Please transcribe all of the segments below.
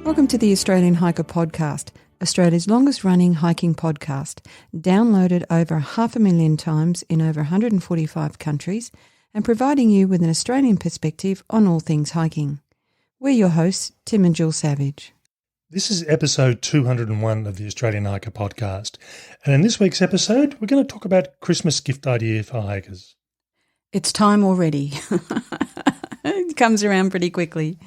Welcome to the Australian Hiker Podcast, Australia's longest running hiking podcast, downloaded over 500,000 times in over 145 countries and providing you with an Australian perspective on all things hiking. We're your hosts, Tim and Jill Savage. This is episode 201 of the Australian Hiker Podcast, and in this week's episode, we're going to talk about Christmas gift idea for hikers. It's time already. It comes around pretty quickly.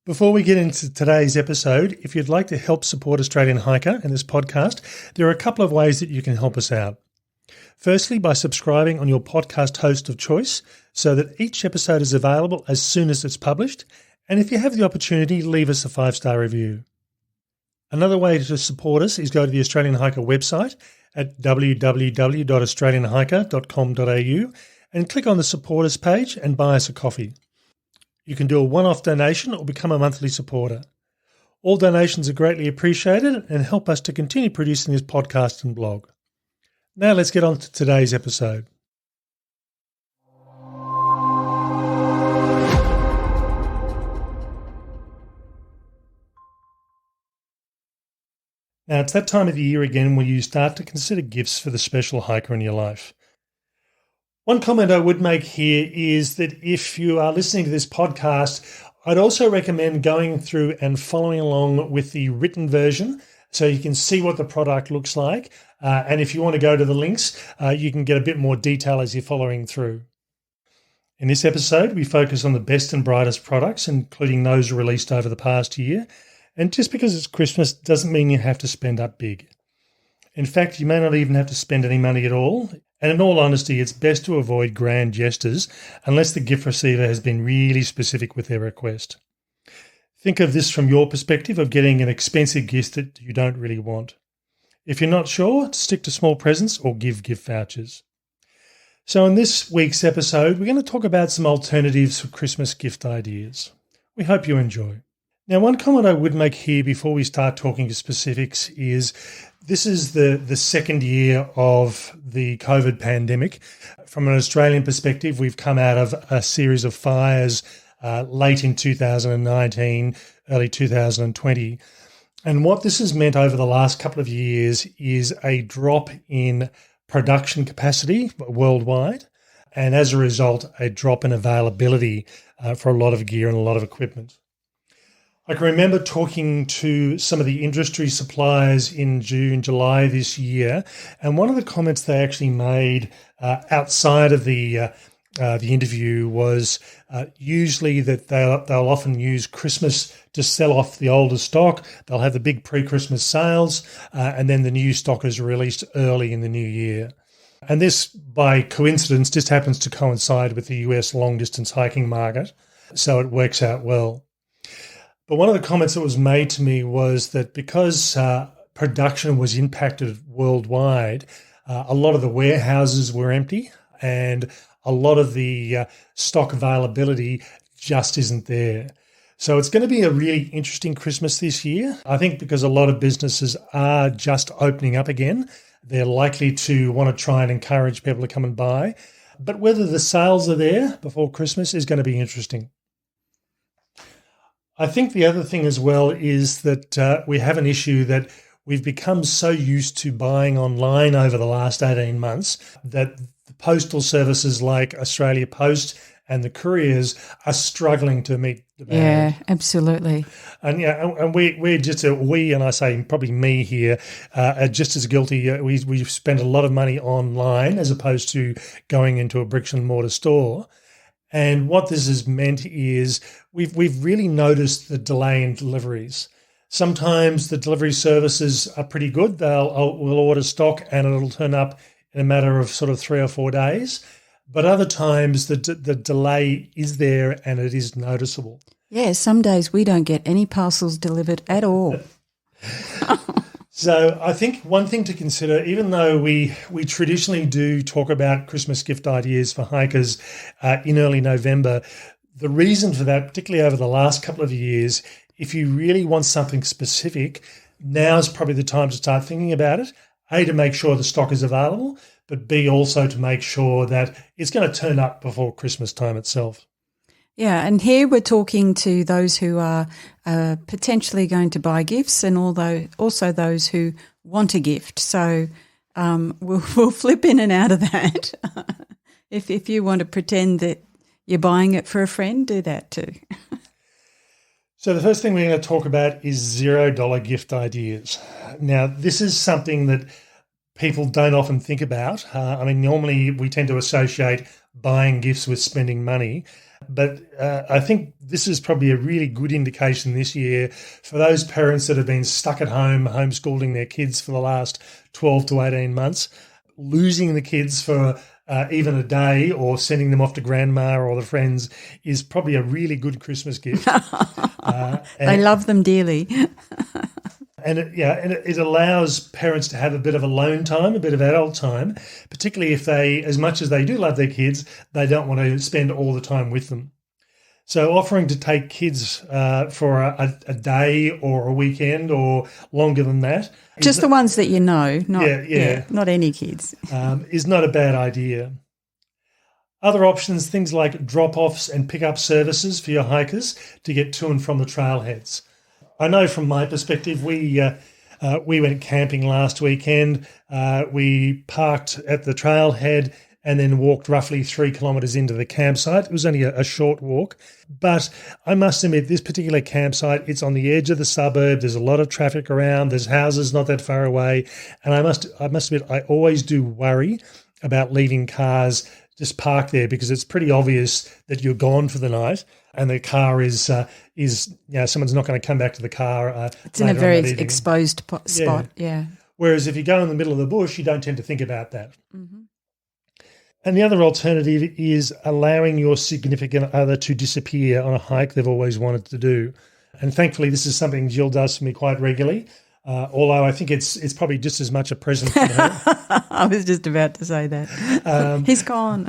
Before we get into today's episode, if you'd like to help support Australian Hiker and this podcast, there are a couple of ways that you can help us out. Firstly, by subscribing on your podcast host of choice so that each episode is available as soon as it's published, and if you have the opportunity, leave us a 5-star review. Another way to support us is go to the Australian Hiker website at www.australianhiker.com.au and click on the supporters page and buy us a coffee. You can do a one-off donation or become a monthly supporter. All donations are greatly appreciated and help us to continue producing this podcast and blog. Now let's get on to today's episode. Now it's that time of the year again where you start to consider gifts for the special hiker in your life. One comment I would make here is that if you are listening to this podcast, I'd also recommend going through and following along with the written version so you can see what the product looks like. And if you want to go to the links, you can get a bit more detail as you're following through. In this episode, we focus on the best and brightest products, including those released over the past year. And just because it's Christmas doesn't mean you have to spend up big. In fact, you may not even have to spend any money at all. And in all honesty, it's best to avoid grand gestures unless the gift receiver has been really specific with their request. Think of this from your perspective of getting an expensive gift that you don't really want. If you're not sure, stick to small presents or give gift vouchers. So in this week's episode, we're going to talk about some alternatives for Christmas gift ideas. We hope you enjoy. Now, one comment I would make here before we start talking specifics is this is the second year of the COVID pandemic. From an Australian perspective, we've come out of a series of fires late in 2019, early 2020. And what this has meant over the last couple of years is a drop in production capacity worldwide, and as a result, a drop in availability for a lot of gear and a lot of equipment. I can remember talking to some of the industry suppliers in June, July this year, and one of the comments they actually made outside of the interview was usually that they'll often use Christmas to sell off the older stock. They'll have the big pre-Christmas sales, and then the new stock is released early in the new year. And this, by coincidence, just happens to coincide with the US long-distance hiking market, so it works out well. But one of the comments that was made to me was that because production was impacted worldwide, a lot of the warehouses were empty and a lot of the stock availability just isn't there. So it's going to be a really interesting Christmas this year. I think because a lot of businesses are just opening up again, they're likely to want to try and encourage people to come and buy. But whether the sales are there before Christmas is going to be interesting. I think the other thing as well is that we have an issue that we've become so used to buying online over the last 18 months that the postal services like Australia Post and the couriers are struggling to meet demand. Yeah, absolutely. And we're just we, and I say probably me here, are just as guilty. We spend a lot of money online as opposed to going into a bricks and mortar store. And what this has meant is we've really noticed the delay in deliveries. Sometimes the delivery services are pretty good. We'll order stock and it'll turn up in a matter of sort of 3 or 4 days. But other times the delay is there and it is noticeable. Yeah, some days we don't get any parcels delivered at all. So I think one thing to consider, even though we traditionally do talk about Christmas gift ideas for hikers in early November, the reason for that, particularly over the last couple of years, if you really want something specific, now's probably the time to start thinking about it. A, to make sure the stock is available, but B, also to make sure that it's going to turn up before Christmas time itself. Yeah, and here we're talking to those who are are potentially going to buy gifts, and also those who want a gift. So we'll flip in and out of that. If you want to pretend that you're buying it for a friend, do that too. So the first thing we're going to talk about is $0 gift ideas. Now, this is something that people don't often think about. Normally we tend to associate buying gifts with spending money, but I think this is probably a really good indication this year for those parents that have been stuck at home homeschooling their kids for the last 12 to 18 months, losing the kids for even a day or sending them off to grandma or the friends is probably a really good Christmas gift. They love them dearly. And it allows parents to have a bit of alone time, a bit of adult time, particularly if they, as much as they do love their kids, they don't want to spend all the time with them. So offering to take kids for a day or a weekend or longer than that. Just the ones that you know, not any kids. Is not a bad idea. Other options, things like drop-offs and pick-up services for your hikers to get to and from the trailheads. I know from my perspective, we went camping last weekend. We parked at the trailhead and then walked roughly 3 kilometres into the campsite. It was only a short walk. But I must admit, this particular campsite, it's on the edge of the suburb. There's a lot of traffic around. There's houses not that far away. And I must admit, I always do worry about leaving cars just parked there because it's pretty obvious that you're gone for the night and the car is someone's not going to come back to the car. It's in a very exposed spot, yeah. Whereas if you go in the middle of the bush, you don't tend to think about that. Mm-hmm. And the other alternative is allowing your significant other to disappear on a hike they've always wanted to do. And thankfully, this is something Jill does for me quite regularly, although I think it's probably just as much a present from her. I was just about to say that. He's gone.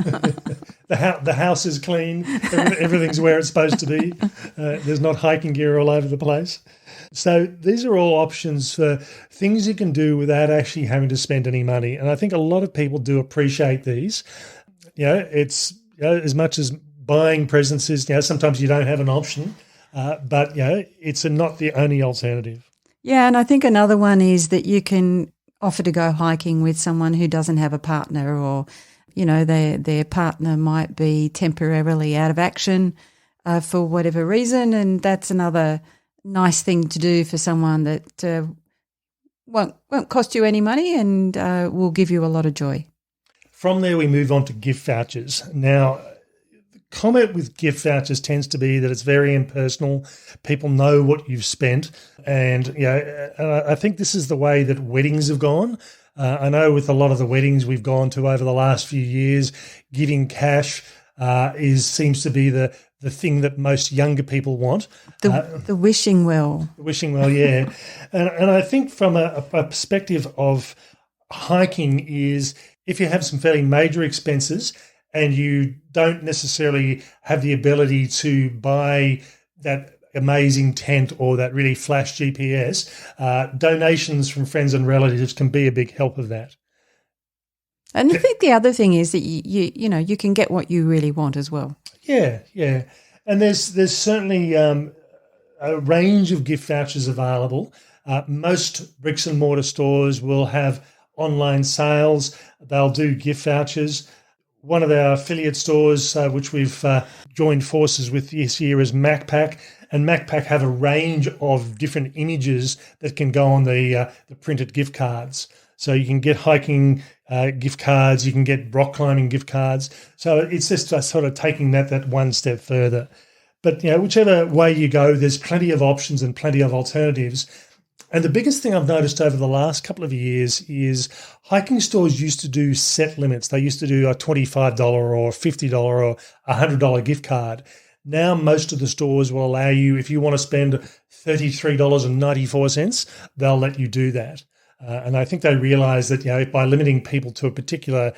The house is clean. Everything's where it's supposed to be. There's not hiking gear all over the place. So these are all options for things you can do without actually having to spend any money. And I think a lot of people do appreciate these. It's as much as buying presents is, sometimes you don't have an option, but it's not the only alternative. Yeah, and I think another one is that you can offer to go hiking with someone who doesn't have a partner, or their partner might be temporarily out of action for whatever reason, and that's another nice thing to do for someone that won't cost you any money and will give you a lot of joy. From there, we move on to gift vouchers. Now, the comment with gift vouchers tends to be that it's very impersonal. People know what you've spent, and I think this is the way that weddings have gone. I know with a lot of the weddings we've gone to over the last few years, giving cash seems to be the thing that most younger people want. The wishing well. The wishing well, yeah. and I think from a perspective of hiking is if you have some fairly major expenses and you don't necessarily have the ability to buy that amazing tent or that really flash GPS, donations from friends and relatives can be a big help of that. And I think the other thing is that you can get what you really want as well. Yeah. And there's certainly a range of gift vouchers available. Most bricks and mortar stores will have online sales. They'll do gift vouchers. One of our affiliate stores, which we've joined forces with this year, is MacPack. And MacPack have a range of different images that can go on the printed gift cards. So you can get hiking gift cards, you can get rock climbing gift cards. So it's just sort of taking that one step further. But whichever way you go, there's plenty of options and plenty of alternatives. And the biggest thing I've noticed over the last couple of years is hiking stores used to do set limits. They used to do a $25 or $50 or $100 gift card. Now most of the stores will allow you, if you want to spend $33.94, they'll let you do that. And I think they realise that by limiting people to a particular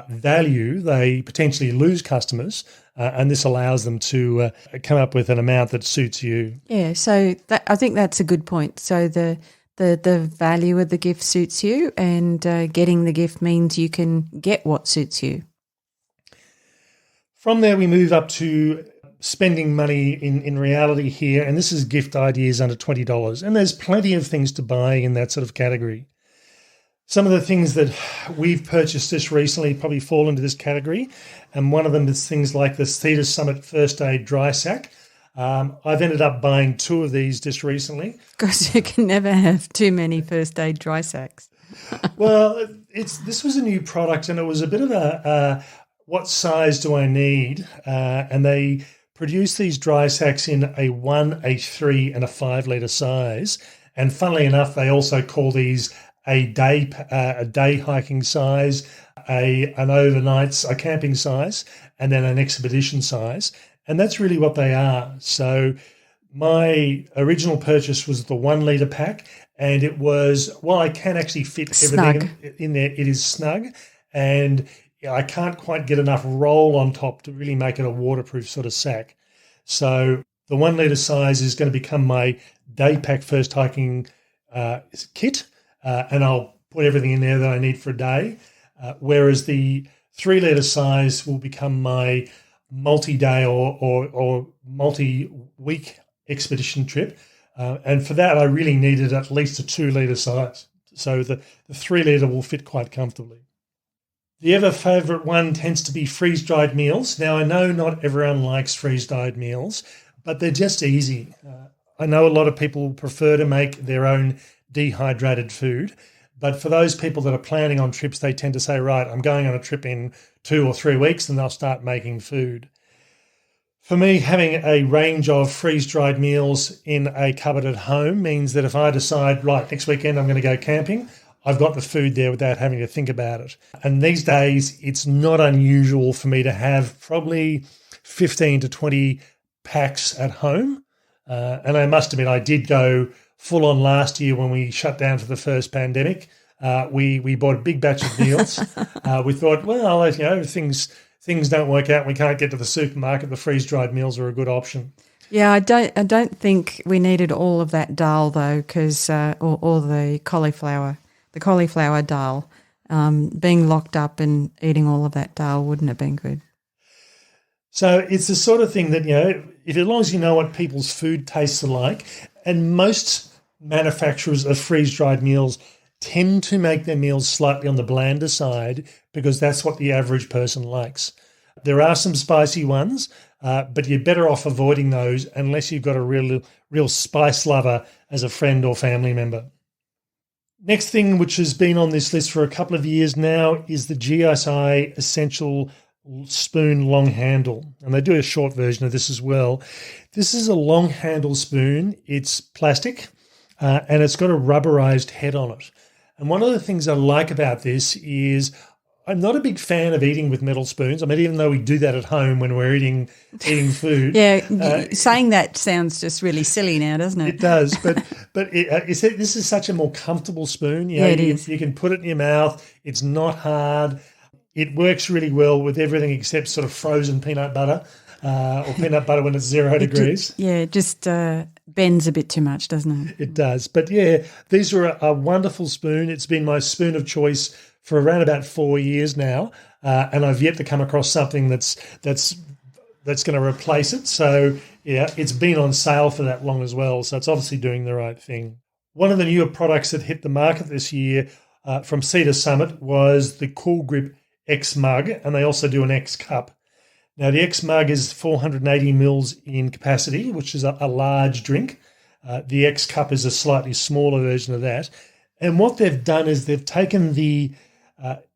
value, they potentially lose customers, and this allows them to come up with an amount that suits you. Yeah, so I think that's a good point. So the value of the gift suits you, and getting the gift means you can get what suits you. From there, we move up to spending money in reality here, and this is gift ideas under $20, and there's plenty of things to buy in that sort of category. Some of the things that we've purchased this recently probably fall into this category, and one of them is things like the Cedar Summit First Aid Dry Sack. I've ended up buying 2 of these just recently. Because you can never have too many first aid dry sacks. Well, this was a new product, and it was a bit of a what size do I need? And they produce these dry sacks in a 1, a 3, and a 5 litre size. And funnily enough, they also call these a day hiking size, an overnight, a camping size, and then an expedition size. And that's really what they are. So my original purchase was the 1 litre pack, and it was, well, I can actually fit everything in there. It is snug, and I can't quite get enough roll on top to really make it a waterproof sort of sack. So the 1 litre size is going to become my day pack first hiking kit, and I'll put everything in there that I need for a day, whereas the 3 litre size will become my multi-day or multi-week expedition trip. And for that, I really needed at least a 2 litre size. So the 3 litre will fit quite comfortably. The ever favourite one tends to be freeze-dried meals. Now, I know not everyone likes freeze-dried meals, but they're just easy. I know a lot of people prefer to make their own dehydrated food, but for those people that are planning on trips, they tend to say, right, I'm going on a trip in 2 or 3 weeks, and they'll start making food. For me, having a range of freeze-dried meals in a cupboard at home means that if I decide, right, next weekend I'm going to go camping, I've got the food there without having to think about it. And these days, it's not unusual for me to have probably 15 to 20 packs at home. And I must admit, I did go full on last year when we shut down for the first pandemic. We bought a big batch of meals. We thought, well, you know, things don't work out and we can't get to the supermarket. The freeze-dried meals are a good option. Yeah, I don't think we needed all of that dal though, because or the cauliflower dal. Being locked up and eating all of that dal wouldn't have been good. So it's the sort of thing that, you know, as long as you know what people's food tastes are like, and most manufacturers of freeze-dried meals tend to make their meals slightly on the blander side because that's what the average person likes. There are some spicy ones, but you're better off avoiding those unless you've got a real spice lover as a friend or family member. Next thing, which has been on this list for a couple of years now, is the GSI Essential Spoon Long Handle. And they do a short version of this as well. This is a long handle spoon. It's plastic and it's got a rubberized head on it. And one of the things I like about this is I'm not a big fan of eating with metal spoons. I mean, even though we do that at home when we're eating food. Yeah, saying that sounds just really silly now, doesn't it? It does, but this is such a more comfortable spoon. You know, it is. You can put it in your mouth. It's not hard. It works really well with everything except sort of frozen peanut butter or peanut butter when it's 0 degrees. It just bends a bit too much, doesn't it? It does. But, yeah, these are a wonderful spoon. It's been my spoon of choice for around about 4 years now, and I've yet to come across something that's going to replace it. So, yeah, it's been on sale for that long as well, so it's obviously doing the right thing. One of the newer products that hit the market this year from Cedar Summit was the Cool Grip X Mug, and they also do an X Cup. Now, the X Mug is 480 mils in capacity, which is a large drink. The X Cup is a slightly smaller version of that. And what they've done is they've taken the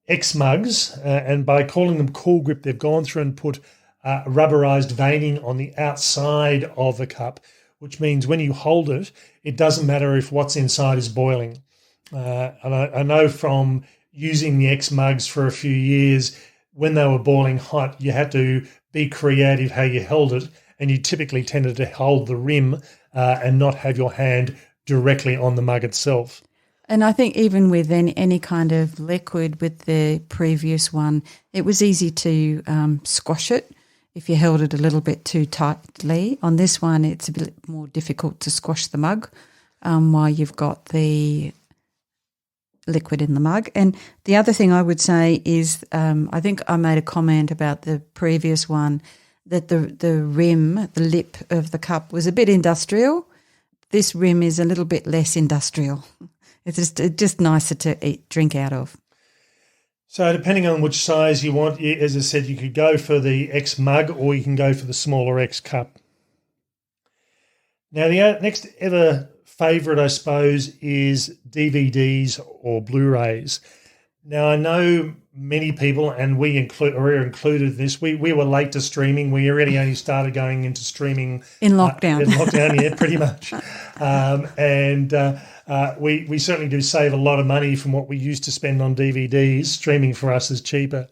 X Mugs, and by calling them Cool Grip, they've gone through and put rubberized veining on the outside of the cup, which means when you hold it, it doesn't matter if what's inside is boiling. And I know from using the X Mugs for a few years, when they were boiling hot, you had to be creative how you held it, and you typically tended to hold the rim and not have your hand directly on the mug itself. And I think even with any kind of liquid with the previous one, it was easy to squash it if you held it a little bit too tightly. On this one, it's a bit more difficult to squash the mug while you've got the liquid in the mug. And the other thing I would say is I think I made a comment about the previous one that the rim, the lip of the cup was a bit industrial. This rim is a little bit less industrial. It's just nicer to drink out of. So depending on which size you want, as I said, you could go for the X mug or you can go for the smaller X cup. Now, the next ever favourite, I suppose, is DVDs or Blu-rays. Now, I know many people, and we're included in this, we were late to streaming. We really only started going into streaming in lockdown. In lockdown, yeah, pretty much. We certainly do save a lot of money from what we used to spend on DVDs. Streaming for us is cheaper.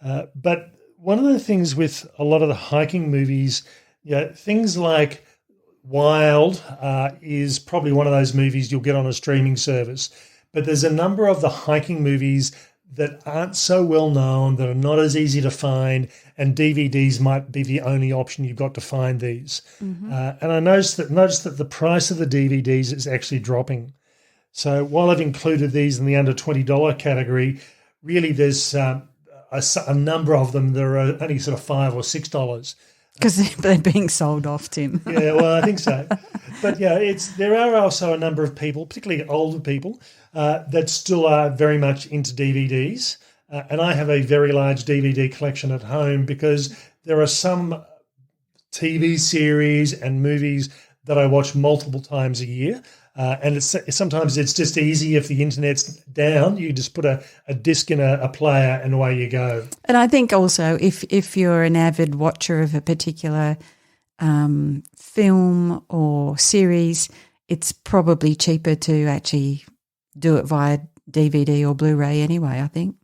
But one of the things with a lot of the hiking movies, things like Wild is probably one of those movies you'll get on a streaming service. But there's a number of the hiking movies that aren't so well known, that are not as easy to find, and DVDs might be the only option you've got to find these. Mm-hmm. And I noticed that the price of the DVDs is actually dropping. So while I've included these in the under $20 category, really there's a number of them that are only sort of $5 or $6. Because they're being sold off, Tim. Yeah, well, I think so. But there are also a number of people, particularly older people, that still are very much into DVDs. And I have a very large DVD collection at home because there are some TV series and movies that I watch multiple times a year. And sometimes it's just easy if the internet's down. You just put a disc in a player and away you go. And I think also if you're an avid watcher of a particular film or series, it's probably cheaper to actually do it via DVD or Blu-ray anyway, I think.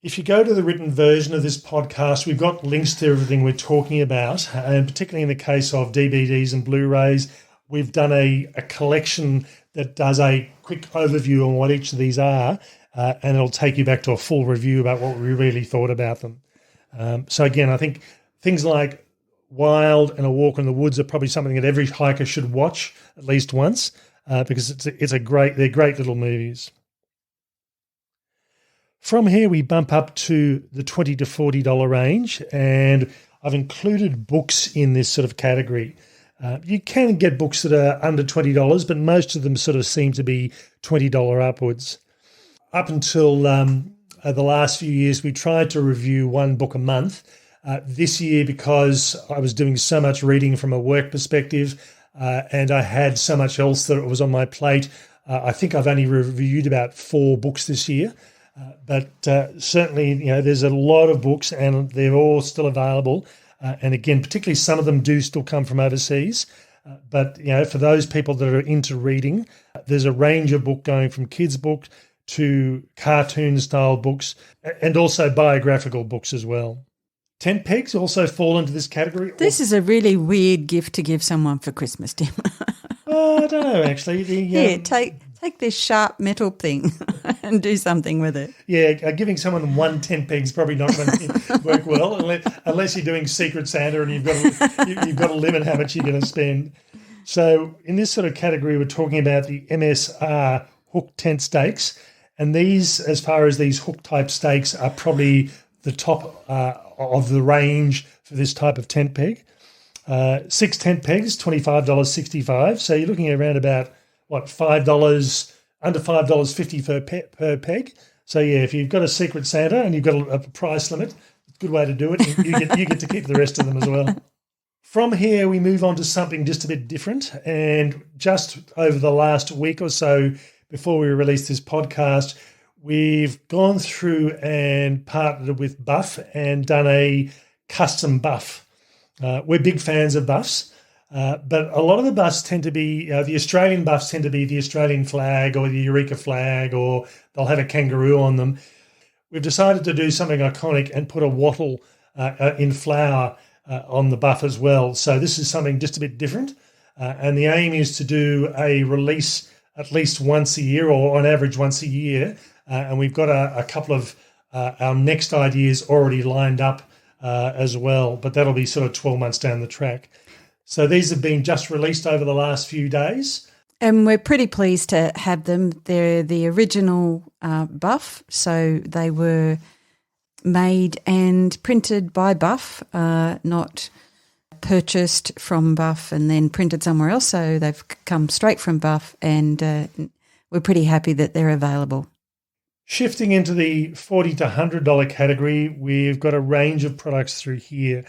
If you go to the written version of this podcast, we've got links to everything we're talking about, and particularly in the case of DVDs and Blu-rays, we've done a collection that does a quick overview on what each of these are, and it'll take you back to a full review about what we really thought about them. So again, I think things like Wild and A Walk in the Woods are probably something that every hiker should watch at least once because they're great little movies. From here, we bump up to the $20 to $40 range, and I've included books in this sort of category. You can get books that are under $20, but most of them sort of seem to be $20 upwards. Up until the last few years, we tried to review one book a month. This year, because I was doing so much reading from a work perspective and I had so much else that was on my plate, I think I've only reviewed about 4 books this year. But certainly, there's a lot of books and they're all still available. And again, particularly some of them do still come from overseas. But, for those people that are into reading, there's a range of book going from kids' books to cartoon-style books and also biographical books as well. Tent pegs also fall into this category. This is a really weird gift to give someone for Christmas, Tim. I don't know, actually. Here, take this sharp metal thing and do something with it. Yeah, giving someone one tent peg is probably not going to work well unless you're doing Secret Santa and you've got to limit how much you're going to spend. So in this sort of category, we're talking about the Msr hook tent stakes, and these, as far as these hook type stakes, are probably the top of the range for this type of tent peg. 6 tent pegs, $25.65. So you're looking at around about $5, under $5.50 per peg. So yeah, if you've got a Secret Santa and you've got a price limit, it's a good way to do it. You get to keep the rest of them as well. From here, we move on to something just a bit different. And just over the last week or so, before we release this podcast, we've gone through and partnered with Buff and done a custom buff. We're big fans of buffs, but a lot of the buffs tend to be, the Australian buffs tend to be the Australian flag or the Eureka flag, or they'll have a kangaroo on them. We've decided to do something iconic and put a wattle in flower on the buff as well. So this is something just a bit different. And the aim is to do a release at least once a year, or on average once a year. And we've got a couple of our next ideas already lined up as well, but that'll be sort of 12 months down the track. So these have been just released over the last few days. And we're pretty pleased to have them. They're the original buff, so they were made and printed by Buff, not purchased from Buff and then printed somewhere else. So they've come straight from Buff, and we're pretty happy that they're available. Shifting into the $40 to $100 category, we've got a range of products through here.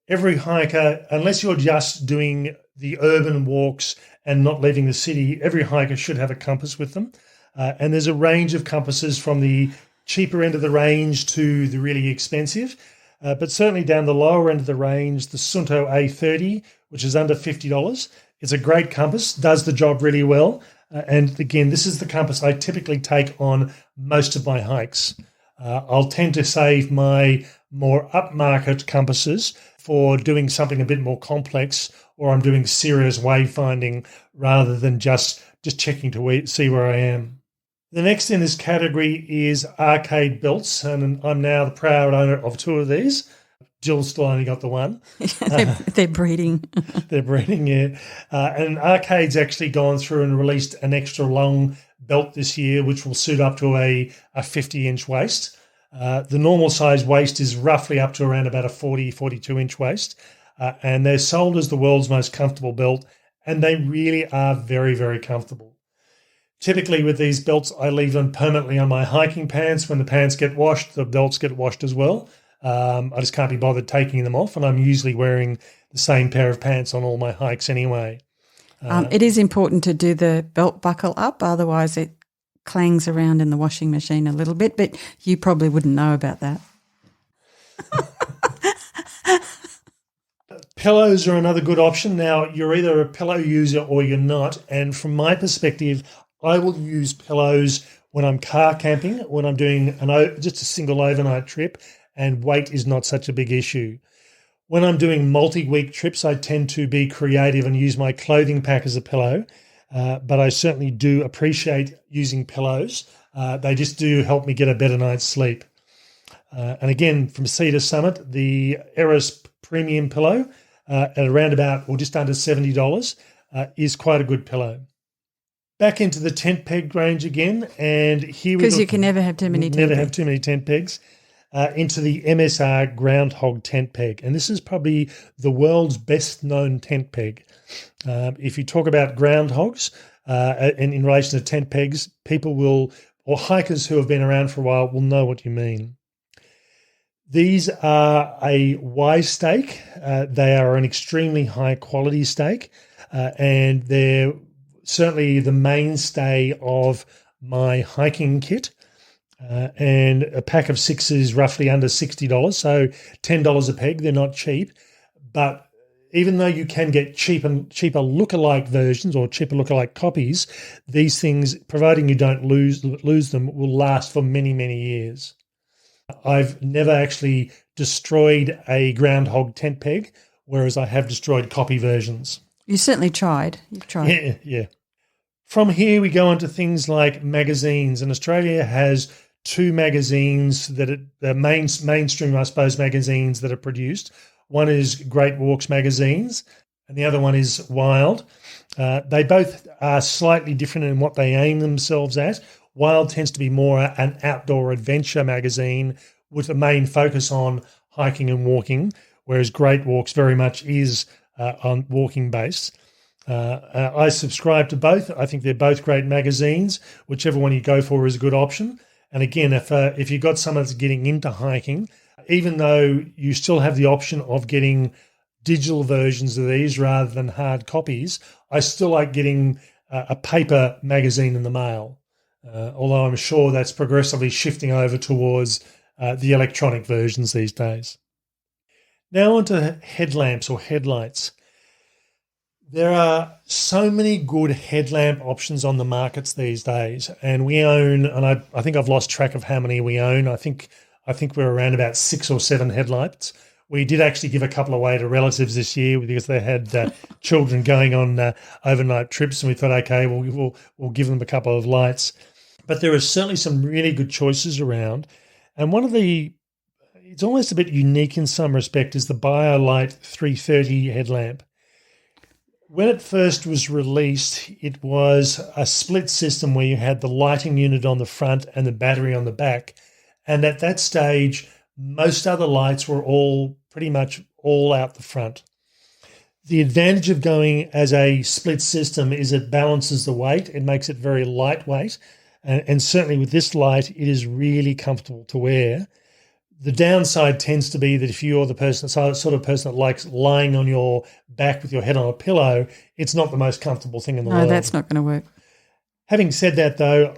Every hiker, unless you're just doing the urban walks and not leaving the city, every hiker should have a compass with them. And there's a range of compasses from the cheaper end of the range to the really expensive. But certainly down the lower end of the range, the Sunto A30, which is under $50. It's a great compass, does the job really well. And again, this is the compass I typically take on most of my hikes. I'll tend to save my more upmarket compasses for doing something a bit more complex, or I'm doing serious wayfinding rather than just checking to see where I am. The next in this category is arcade belts, and I'm now the proud owner of two of these. Jill's still only got the one. They're breeding. They're breeding, yeah. And Arcade's actually gone through and released an extra long belt this year, which will suit up to a 50-inch waist. The normal size waist is roughly up to around about a 40, 42-inch waist. And they're sold as the world's most comfortable belt, and they really are very, very comfortable. Typically with these belts, I leave them permanently on my hiking pants. When the pants get washed, the belts get washed as well. I just can't be bothered taking them off, and I'm usually wearing the same pair of pants on all my hikes anyway. It is important to do the belt buckle up, otherwise it clangs around in the washing machine a little bit, but you probably wouldn't know about that. Pillows are another good option. Now, you're either a pillow user or you're not, and from my perspective, I will use pillows when I'm car camping, when I'm doing just a single overnight trip, and weight is not such a big issue. When I'm doing multi-week trips, I tend to be creative and use my clothing pack as a pillow, but I certainly do appreciate using pillows. They just do help me get a better night's sleep. And again, from Cedar Summit, the Eris Premium pillow at around about or just under $70 is quite a good pillow. Back into the tent peg range again, and here we go. Because you can never have too many tent pegs. Never have too many tent pegs. Into the Msr Groundhog Tent Peg. And this is probably the world's best-known tent peg. If you talk about groundhogs in relation to tent pegs, people will, or hikers who have been around for a while, will know what you mean. These are a Y stake. They are an extremely high-quality stake, and they're certainly the mainstay of my hiking kit. And a pack of 6 is roughly under $60, so $10 a peg. They're not cheap, but even though you can get cheaper lookalike versions or cheaper lookalike copies, these things, providing you don't lose them, will last for many, many years. I've never actually destroyed a groundhog tent peg, whereas I have destroyed copy versions. You certainly tried. You've tried. Yeah. From here, we go on to things like magazines, and Australia has 2 magazines that are mainstream, I suppose, magazines that are produced. One is Great Walks magazines, and the other one is Wild. They both are slightly different in what they aim themselves at. Wild tends to be more an outdoor adventure magazine with a main focus on hiking and walking, whereas Great Walks very much is on walking based. I subscribe to both. I think they're both great magazines. Whichever one you go for is a good option. And again, if you've got someone that's getting into hiking, even though you still have the option of getting digital versions of these rather than hard copies, I still like getting a paper magazine in the mail, although I'm sure that's progressively shifting over towards the electronic versions these days. Now onto headlamps or headlights. There are so many good headlamp options on the markets these days, and we own, and I think I've lost track of how many we own. I think we're around about 6 or 7 headlights. We did actually give a couple away to relatives this year because they had children going on overnight trips, and we thought, okay, we'll give them a couple of lights. But there are certainly some really good choices around, and one of it's almost a bit unique in some respect, is the Biolite 330 headlamp. When it first was released, it was a split system where you had the lighting unit on the front and the battery on the back, And at that stage, most other lights were all pretty much all out the front. The advantage of going as a split system is it balances the weight. It makes it very lightweight. And certainly with this light, it is really comfortable to wear. The downside tends to be that if you're the sort of person that likes lying on your back with your head on a pillow, it's not the most comfortable thing in the world. No, that's not going to work. Having said that, though,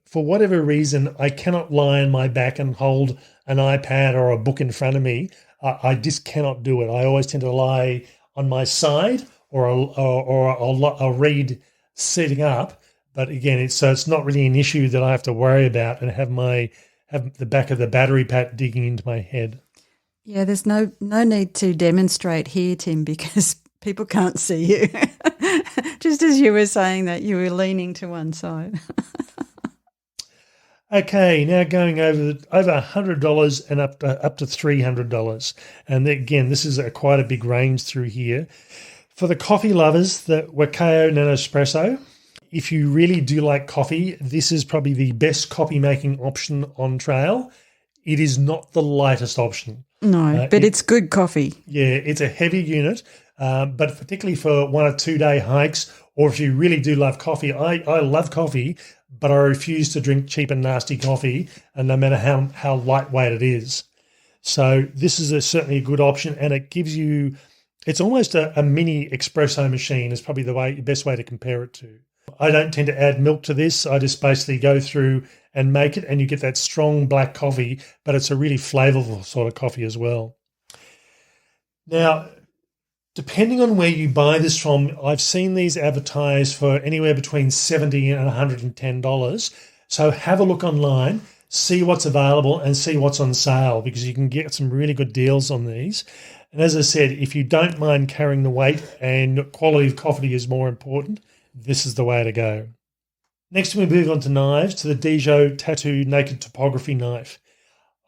for whatever reason, I cannot lie on my back and hold an iPad or a book in front of me. I just cannot do it. I always tend to lie on my side, or I'll read sitting up. But again, it's not really an issue that I have to worry about and have the back of the battery pack digging into my head. Yeah, there's no need to demonstrate here, Tim, because people can't see you. Just as you were saying that, you were leaning to one side. Okay, now going over $100 and up to $300. And again, this is quite a big range through here. For the coffee lovers, the Wakayo Nano Espresso. If you really do like coffee, this is probably the best coffee making option on trail. It is not the lightest option. No, but it's good coffee. Yeah, it's a heavy unit, but particularly for 1 or 2 day hikes, or if you really do love coffee. I love coffee, but I refuse to drink cheap and nasty coffee, and no matter how lightweight it is. So this is certainly a good option, and it gives you – it's almost a mini espresso machine is probably the best way to compare it to. I don't tend to add milk to this. I just basically go through and make it, and you get that strong black coffee, but it's a really flavorful sort of coffee as well. Now, depending on where you buy this from, I've seen these advertised for anywhere between $70 and $110. So have a look online, see what's available and see what's on sale, because you can get some really good deals on these. And as I said, if you don't mind carrying the weight and quality of coffee is more important, this is the way to go. Next, we move on to knives, to the Dijo Tattoo Naked Topography Knife.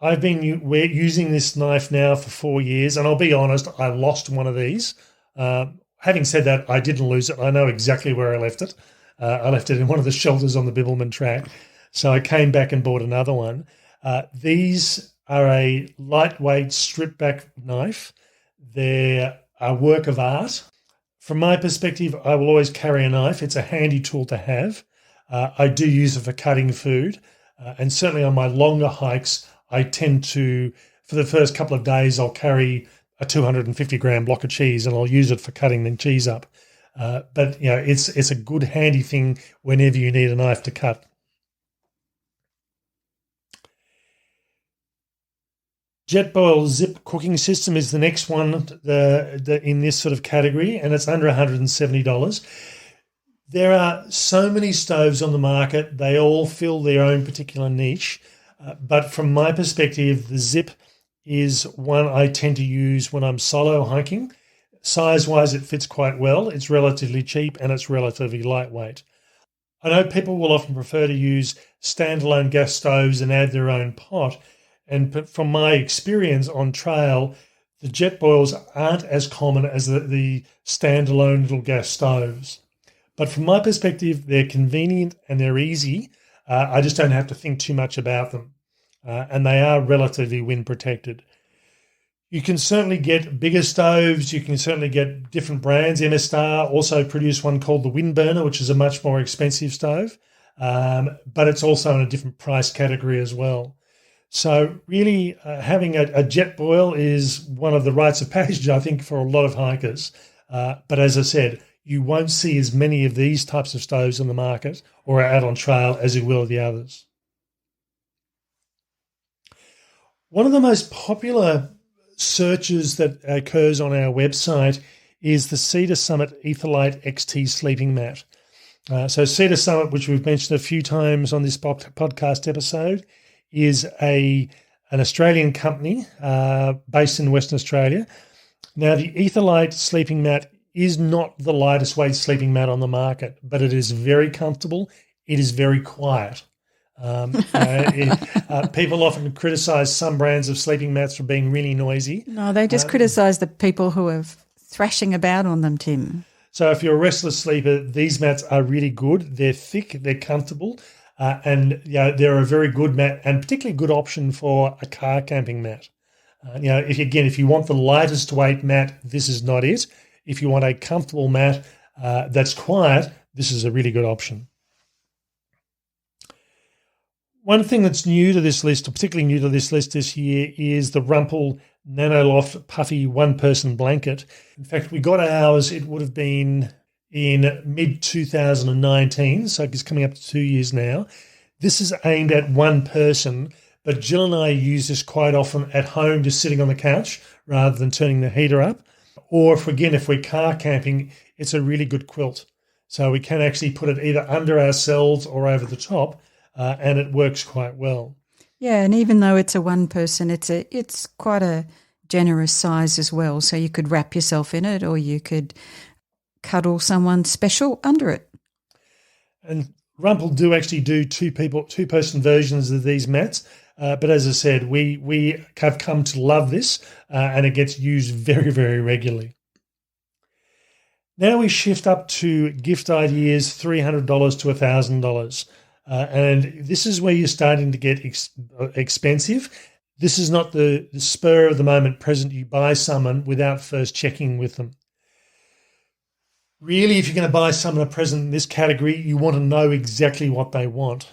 I've been using this knife now for 4 years, and I'll be honest, I lost one of these. Having said that, I didn't lose it. I know exactly where I left it. I left it in one of the shelters on the Bibbulmun track. So I came back and bought another one. These are a lightweight strip-back knife. They're a work of art. From my perspective, I will always carry a knife. It's a handy tool to have. I do use it for cutting food. And certainly on my longer hikes, I tend to, for the first couple of days, I'll carry a 250-gram block of cheese and I'll use it for cutting the cheese up. But, you know, it's a good handy thing whenever you need a knife to cut. Jetboil Zip cooking system is the next one in this sort of category, and it's under $170. There are so many stoves on the market. They all fill their own particular niche. But from my perspective, the Zip is one I tend to use when I'm solo hiking. Size-wise, it fits quite well. It's relatively cheap and it's relatively lightweight. I know people will often prefer to use standalone gas stoves and add their own pot. And from my experience on trail, the Jetboils aren't as common as the standalone little gas stoves. But from my perspective, they're convenient and they're easy. I just don't have to think too much about them. And they are relatively wind protected. You can certainly get bigger stoves. You can certainly get different brands. MSR also produce one called the Wind Burner, which is a much more expensive stove. But it's also in a different price category as well. So really having a Jetboil is one of the rites of passage, I think, for a lot of hikers. But as I said, you won't see as many of these types of stoves on the market or out on trail as you will of the others. One of the most popular searches that occurs on our website is the Cedar Summit Etholite XT sleeping mat. So Cedar Summit, which we've mentioned a few times on this podcast episode, is an Australian company based in Western Australia. Now, the Etholite sleeping mat is not the lightest weight sleeping mat on the market, but it is very comfortable. It is very quiet. People often criticise some brands of sleeping mats for being really noisy. No, they just criticise the people who are thrashing about on them, Tim. So if you're a restless sleeper, these mats are really good. They're thick, they're comfortable. and they're a very good mat and particularly good option for a car camping mat. If you want the lightest weight mat, this is not it. If you want a comfortable mat that's quiet, this is a really good option. One thing that's new to this list, or particularly new to this list this year, is the Rumple Nanoloft Puffy one-person blanket. In fact, we got ours, it would have been in mid-2019, so it's coming up to 2 years now. This is aimed at one person, but Jill and I use this quite often at home, just sitting on the couch rather than turning the heater up. Or if we're car camping, it's a really good quilt. So we can actually put it either under ourselves or over the top, and it works quite well. Yeah, and even though it's a one person, it's quite a generous size as well. So you could wrap yourself in it, or you could cuddle someone special under it. And Rumple do actually do two-person versions of these mats. But as I said, we have come to love this, and it gets used very, very regularly. Now we shift up to gift ideas, $300 to $1,000. And this is where you're starting to get expensive. This is not the spur of the moment present you buy someone without first checking with them. Really, if you're going to buy someone a present in this category, you want to know exactly what they want.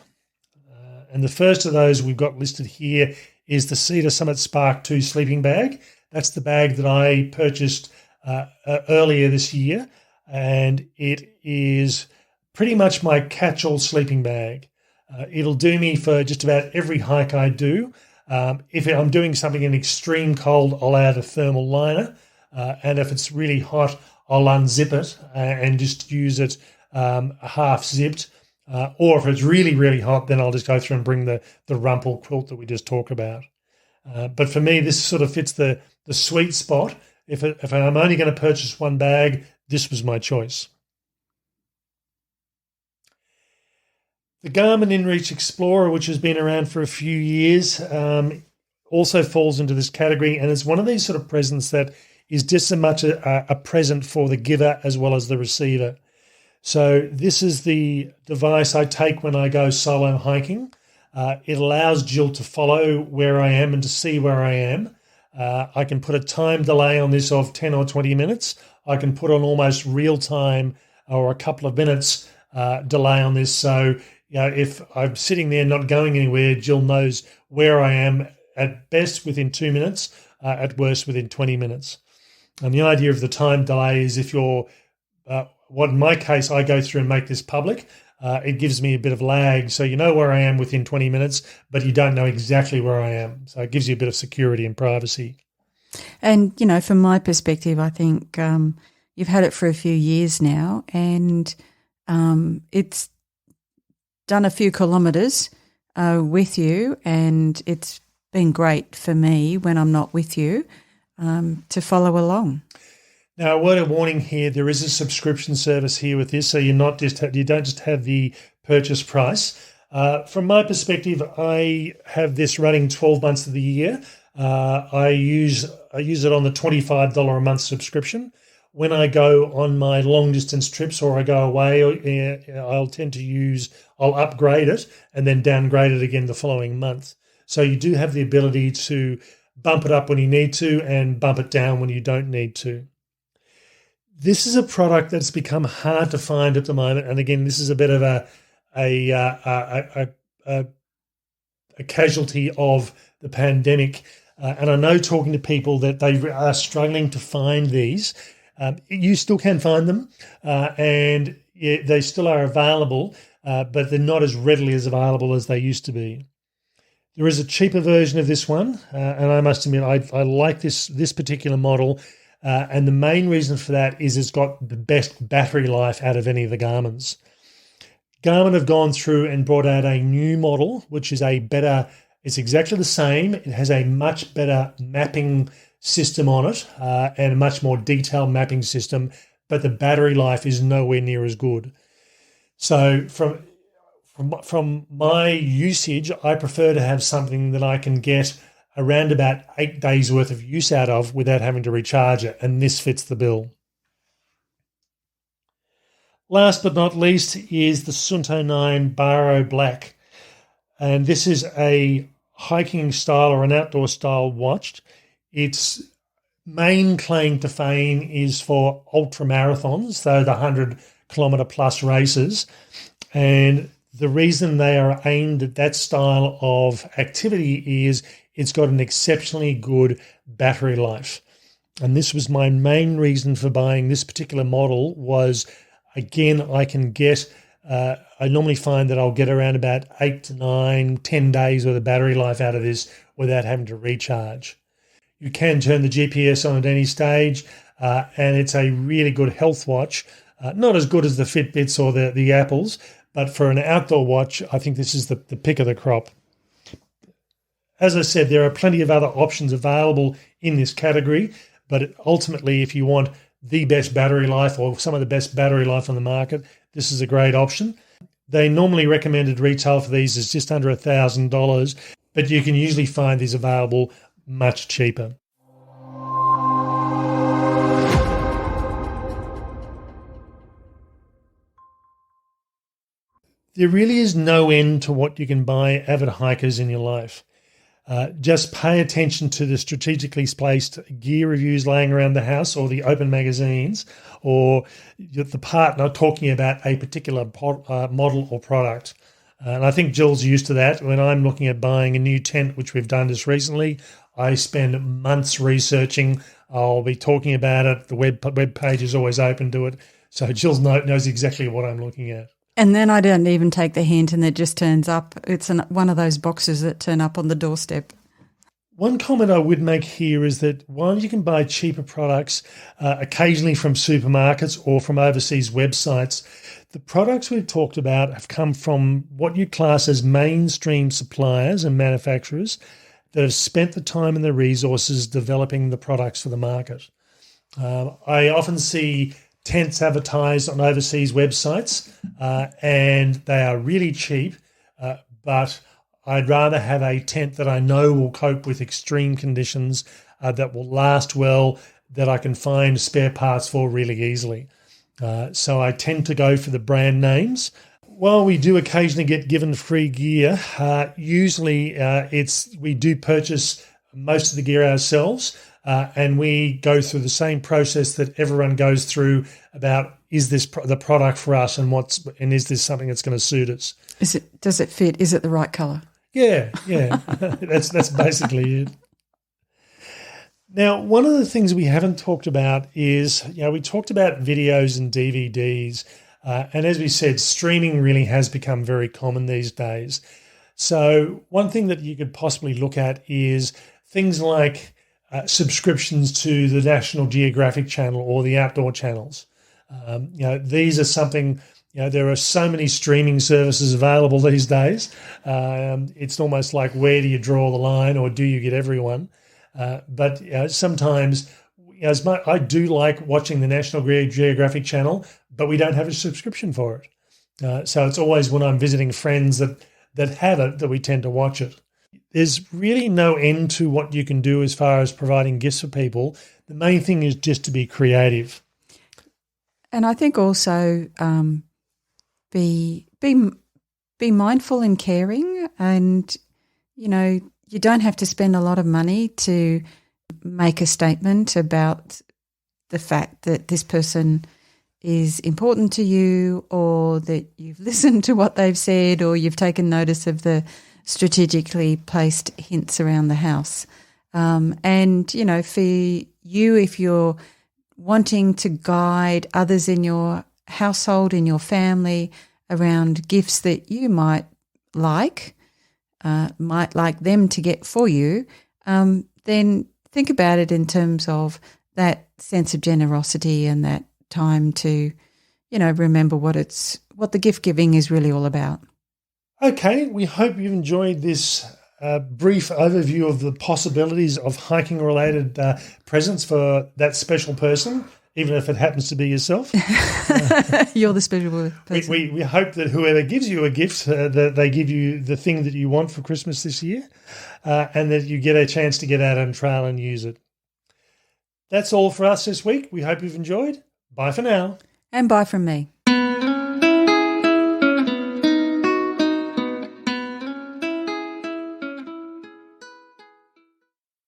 And the first of those we've got listed here is the Cedar Summit Spark 2 sleeping bag. That's the bag that I purchased earlier this year, and it is pretty much my catch-all sleeping bag. It'll do me for just about every hike I do. If I'm doing something in extreme cold, I'll add a thermal liner, and if it's really hot, I'll unzip it and just use it half zipped. Or if it's really, really hot, then I'll just go through and bring the Rumple quilt that we just talked about. But for me, this sort of fits the sweet spot. If I'm only going to purchase one bag, this was my choice. The Garmin Inreach Explorer, which has been around for a few years, also falls into this category, and it's one of these sort of presents that is just as much a present for the giver as well as the receiver. So this is the device I take when I go solo hiking. It allows Jill to follow where I am and to see where I am. I can put a time delay on this of 10 or 20 minutes. I can put on almost real time or a couple of minutes delay on this. So if I'm sitting there not going anywhere, Jill knows where I am at best within 2 minutes, at worst within 20 minutes. And the idea of the time delay is if you're what in my case, I go through and make this public, it gives me a bit of lag. So you know where I am within 20 minutes, but you don't know exactly where I am. So it gives you a bit of security and privacy. And, from my perspective, I think you've had it for a few years now, and it's done a few kilometres with you, and it's been great for me when I'm not with you to follow along. Now, a word of warning here, there is a subscription service here with this, so you don't just have the purchase price. From my perspective, I have this running 12 months of the year. I use it on the $25 a month subscription. When I go on my long distance trips or I go away, I'll upgrade it and then downgrade it again the following month. So you do have the ability to bump it up when you need to and bump it down when you don't need to. This is a product that's become hard to find at the moment, and again, this is a bit of a casualty of the pandemic. And I know talking to people that they are struggling to find these. You still can find them, and they still are available, but they're not as readily as available as they used to be. There is a cheaper version of this one, and I must admit I like this particular model. And the main reason for that is it's got the best battery life out of any of the Garmins. Garmin have gone through and brought out a new model, which is it's exactly the same. It has a much better mapping system on it and a much more detailed mapping system, but the battery life is nowhere near as good. So from my usage, I prefer to have something that I can get around about 8 days worth of use out of without having to recharge it, and this fits the bill. Last but not least is the Sunto 9 Baro Black. And this is a hiking style or an outdoor style watch. Its main claim to fame is for ultra marathons, so the 100-kilometre plus races. And the reason they are aimed at that style of activity is it's got an exceptionally good battery life. And this was my main reason for buying this particular model was, again, I can get I normally find that I'll get around about 8 to 9, 10 days worth of battery life out of this without having to recharge. You can turn the GPS on at any stage, and it's a really good health watch. Not as good as the Fitbits or the Apples, but for an outdoor watch, I think this is the pick of the crop. As I said, there are plenty of other options available in this category, but ultimately, if you want the best battery life or some of the best battery life on the market, this is a great option. They normally recommended retail for these is just under $1,000, but you can usually find these available much cheaper. There really is no end to what you can buy, avid hikers, in your life. Just pay attention to the strategically placed gear reviews laying around the house or the open magazines or the partner talking about a particular model or product. And I think Jill's used to that. When I'm looking at buying a new tent, which we've done just recently, I spend months researching. I'll be talking about it. The web page is always open to it. So Jill knows exactly what I'm looking at. And then I don't even take the hint and it just turns up. It's one of those boxes that turn up on the doorstep. One comment I would make here is that while you can buy cheaper products occasionally from supermarkets or from overseas websites, the products we've talked about have come from what you class as mainstream suppliers and manufacturers that have spent the time and the resources developing the products for the market. I often see tents advertised on overseas websites and they are really cheap, but I'd rather have a tent that I know will cope with extreme conditions, that will last well, that I can find spare parts for really easily. So I tend to go for the brand names. While we do occasionally get given free gear, usually we do purchase most of the gear ourselves, and we go through the same process that everyone goes through about, is this the product for us and is this something that's going to suit us? Does it fit? Is it the right colour? Yeah. That's basically it. Now, one of the things we haven't talked about is, we talked about videos and DVDs, and as we said, streaming really has become very common these days. So one thing that you could possibly look at is things like subscriptions to the National Geographic channel or the outdoor channels. These are something, there are so many streaming services available these days. It's almost like, where do you draw the line, or do you get everyone? But sometimes, I do like watching the National Geographic channel, but we don't have a subscription for it. So it's always when I'm visiting friends that have it that we tend to watch it. There's really no end to what you can do as far as providing gifts for people. The main thing is just to be creative. And I think also be mindful and caring, and you don't have to spend a lot of money to make a statement about the fact that this person is important to you, or that you've listened to what they've said, or you've taken notice of the strategically placed hints around the house. And, for you, if you're wanting to guide others in your household, in your family, around gifts that you might like them to get for you, then think about it in terms of that sense of generosity and that time to, remember what the gift giving is really all about. Okay, we hope you've enjoyed this brief overview of the possibilities of hiking-related presents for that special person, even if it happens to be yourself. You're the special person. We hope that whoever gives you a gift, that they give you the thing that you want for Christmas this year, and that you get a chance to get out and trial and use it. That's all for us this week. We hope you've enjoyed. Bye for now. And bye from me.